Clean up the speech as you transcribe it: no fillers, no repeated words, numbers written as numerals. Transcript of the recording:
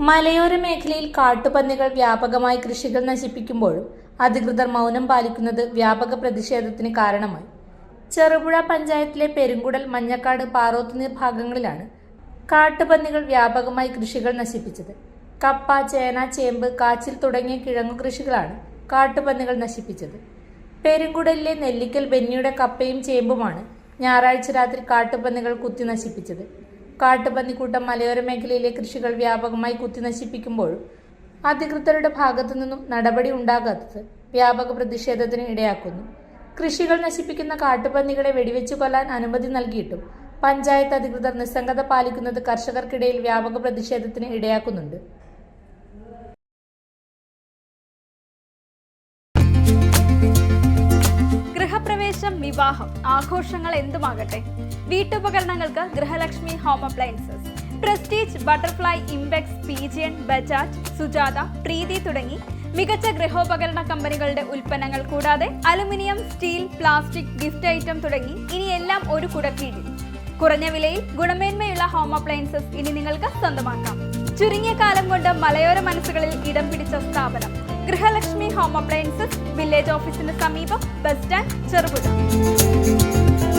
മലയോര മേഖലയിൽ കാട്ടുപന്നികൾ വ്യാപകമായി കൃഷികൾ നശിപ്പിക്കുമ്പോഴും അധികൃതർ മൗനം പാലിക്കുന്നത് വ്യാപക പ്രതിഷേധത്തിന് കാരണമായി. ചെറുപുഴ പഞ്ചായത്തിലെ പെരുങ്കുടൽ, മഞ്ഞക്കാട്, പാറോത്തുനീർ ഭാഗങ്ങളിലാണ് കാട്ടുപന്നികൾ വ്യാപകമായി കൃഷികൾ നശിപ്പിച്ചത്. കപ്പ, ചേന, ചേമ്പ്, കാച്ചിൽ തുടങ്ങിയ കിഴങ്ങു കൃഷികളാണ് കാട്ടുപന്നികൾ നശിപ്പിച്ചത്. പെരുങ്കുടലിലെ നെല്ലിക്കൽ ബെന്നിയുടെ കപ്പയും ചേമ്പുമാണ് ഞായറാഴ്ച രാത്രി കാട്ടുപന്നികൾ കുത്തി നശിപ്പിച്ചത്. കാട്ടുപന്നിക്കൂട്ടം മലയോര മേഖലയിലെ കൃഷികൾ വ്യാപകമായി കുത്തി നശിപ്പിക്കുമ്പോഴും അധികൃതരുടെ ഭാഗത്തു നിന്നും നടപടി ഉണ്ടാകാത്തത് വ്യാപക പ്രതിഷേധത്തിന് ഇടയാക്കുന്നു. കൃഷികൾ നശിപ്പിക്കുന്ന കാട്ടുപന്നികളെ വെടിവെച്ചു കൊല്ലാൻ അനുമതി നൽകിയിട്ടും പഞ്ചായത്ത് അധികൃതർ നിസ്സംഗത പാലിക്കുന്നത് കർഷകർക്കിടയിൽ വ്യാപക പ്രതിഷേധത്തിന് ഇടയാക്കുന്നുണ്ട്. ഗൃഹപ്രവേശം, വിവാഹം, ആഘോഷങ്ങൾ എന്തുമാകട്ടെ, വീട്ടുപകരണങ്ങൾക്ക് Grihalakshmi home appliances, Prestige, Butterfly, Impex, Pigeon, Bajaj, Sujatha, Preethi തുടങ്ങി മികച്ച ഗൃഹോപകരണ കമ്പനികളുടെ ഉൽപ്പന്നങ്ങൾ കൂടാതെ aluminium, steel, plastic, gift item തുടങ്ങി ഇനി എല്ലാം ഒരു കുടക്കീഴിൽ. കുറഞ്ഞ വിലയിൽ ഗുണമേന്മയുള്ള ഹോം അപ്ലയൻസസ് ഇനി നിങ്ങൾക്ക് സ്വന്തമാക്കാം. ചുരുങ്ങിയ കാലം കൊണ്ട് മലയോര മനസ്സുകളിൽ ഇടം പിടിച്ച സ്ഥാപനം ഗൃഹലക്ഷ്മി ഹോം അപ്ലയൻസസ്, വില്ലേജ് ഓഫീസിന് സമീപം, ബസ് സ്റ്റാൻഡ്, ചെറുപുഴ.